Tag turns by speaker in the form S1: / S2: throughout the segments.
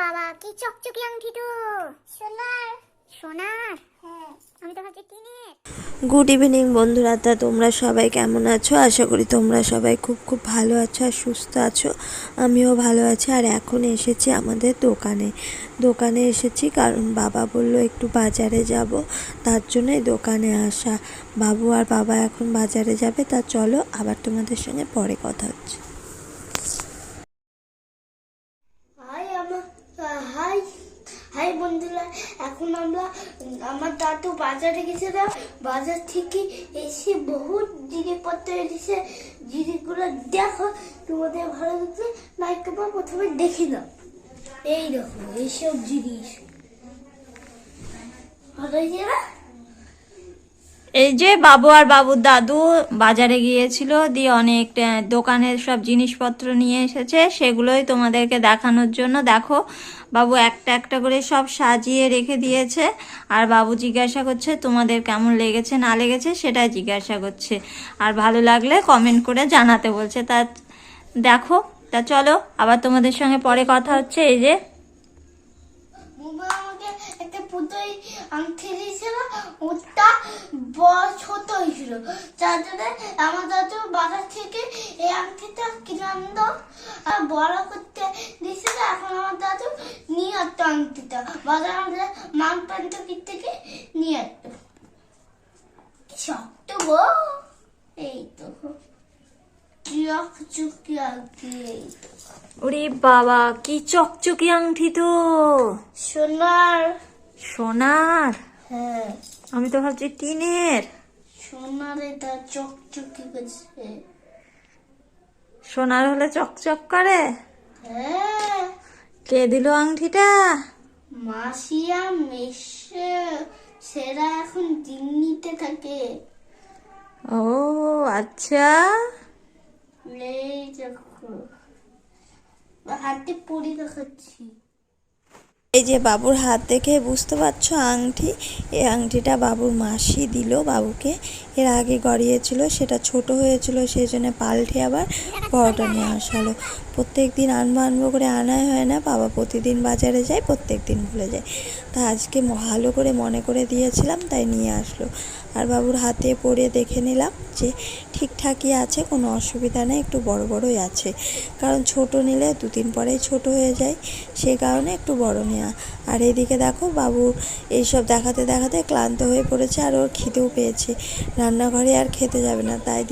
S1: বাবা কি চকচকে আংটি তো, সোনার সোনার। হ্যাঁ আমি তো ভাবছি টিনের।
S2: গুড ইভিনিং বন্ধুরা, তা তোমরা সবাই কেমন আছো? আশা করি তোমরা সবাই খুব খুব ভালো আছো আর সুস্থ আছো। আমিও ভালো আছি। আর এখন এসেছি আমাদের দোকানে এসেছি, কারণ বাবা বলল একটু বাজারে যাব, তার জন্যই দোকানে আসা। বাবু আর বাবা এখন বাজারে যাবে, তা চলো আবার তোমাদের সঙ্গে পরে কথা হচ্ছে।
S3: হাই হাই বন্ধুরা, এখন আমরা আমার দাদু বাজারে গেছে না, বাজার থেকে এসে বহুত জিনিসপত্র এনেছে। জিনিসগুলো দেখো, তোমাদের ভালো লাগছে লাইক করবা। প্রথমে দেখে নাও, এই দেখো এইসব জিনিস ভালো হয়েছে না?
S4: এই যে বাবু আর বাবুর দাদু বাজারে গিয়েছিল, দিয়ে অনেক দোকানের সব জিনিসপত্র নিয়ে এসেছে, সেগুলোই তোমাদেরকে দেখানোর জন্য। দেখো বাবু একটা একটা করে সব সাজিয়ে রেখে দিয়েছে, আর বাবু জিজ্ঞাসা করছে তোমাদের কেমন লেগেছে না লেগেছে সেটাই জিজ্ঞাসা করছে, আর ভালো লাগলে কমেন্ট করে জানাতে বলছে। তা দেখো, তা চলো আবার তোমাদের সঙ্গে পরে কথা হচ্ছে। এই যে
S3: আমাকে একটা পুতুল আংটি দিয়েছিল, ওটা বড় ছোট হয়েছিল, যার জন্য আমার দাদু বাজার থেকে এই আংটিটা কিনে আনলো আর বড় করতে দিয়েছিল। এখন আমার দাদু নিয়ে আসতো আংটিটা, বাজার আমাদের মান প্যান্ট থেকে নিয়ে আসতো। কি শক্ত গো, এই তো চুকি আংটি, এই তো
S4: ওরে বাবা কি চকচকে আংটি তো,
S3: সোনার।
S4: সোনার।
S3: হ্যাঁ
S4: আমি তো ভাবছি টিনের।
S3: সোনার, এটা চকচকি করছে।
S4: সোনার হলে চকচক করে।
S3: হ্যাঁ,
S4: কে দিল আংটিটা?
S3: মাসিয়া মেশে, সেরা এখন দিল্লিতে থাকে।
S4: ও আচ্ছা।
S3: এই দেখো, হাতে পরি দেখাচ্ছি।
S2: এই যে বাবুর হাত দেখে বুঝতে পারছো আংটি, এই আংটিটা বাবুর মাসি দিল বাবুকে। এর আগে গড়িয়েছিল, সেটা ছোট হয়েছিল, সেই জন্য পাল্টে আবার বড়টা নিয়ে আসা হলো। প্রত্যেক দিন আনবো করে আনাই হয় না, বাবা প্রতিদিন বাজারে যায়, প্রত্যেক দিন ভুলে যায়। তা আজকে ভালো করে মনে করে দিয়েছিলাম, তাই নিয়ে আসলো। আর বাবুর হাতে পরে দেখে নিলাম যে ঠিকঠাকই আছে, কোনো অসুবিধা নেই, একটু বড় বড়ই আছে, কারণ ছোট নিলে 2 দিন পরেই ছোট হয়ে যায়, সেই কারণে একটু বড় নেওয়া। আর এদিকে দেখো বাবু এইসব দেখাতে দেখাতে ক্লান্ত হয়ে পড়েছে, আর ওর খিদেও পেয়েছে। রান্নাঘরে আর খেতে যাবে না, তাই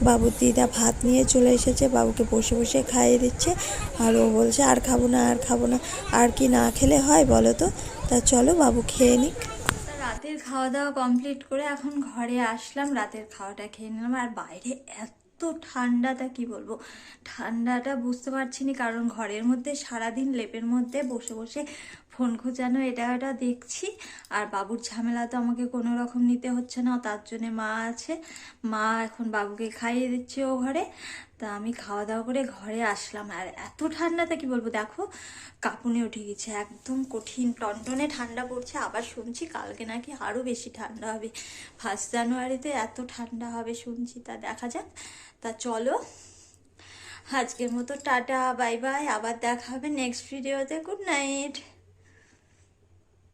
S2: বাবুর দিদা ভাত নিয়ে চলে এসেছে, বাবুকে বসে বসে খাইয়ে দিচ্ছে। আর ও বলছে আর খাবো না, আর খাবো না। আর কি না খেলে হয় বলো তো? তা চলো বাবু খেয়ে নিক।
S4: রাতের খাওয়া দাওয়া কমপ্লিট করে এখন ঘরে আসলাম, রাতের খাওয়াটা খেয়ে নিলাম। আর বাইরে এত ঠান্ডাটা কি বলবো, ঠান্ডাটা বুঝতে পারছি না, কারণ ঘরের মধ্যে সারাদিন লেপের মধ্যে বসে বসে ফোন খোঁজানো এটা ওটা দেখছি। আর বাবুর ঝামেলা তো আমাকে কোনো রকম নিতে হচ্ছে না, তার জন্যে মা আছে, মা এখন বাবুকে খাইয়ে দিচ্ছে ও ঘরে। তা আমি খাওয়া দাওয়া করে ঘরে আসলাম, আর এত ঠান্ডাটা কি বলবো, দেখো কাঁপুনি উঠে গেছে, একদম কঠিন টনটনে ঠান্ডা পড়ছে। আবার শুনছি কালকে নাকি আরও বেশি ঠান্ডা হবে, 1 জানুয়ারিতে এত ঠান্ডা হবে শুনছি। তা দেখা যাক। তা চলো আজকের মতো টাটা বাই বাই, আবার দেখা হবে নেক্সট ভিডিওতে। Good night.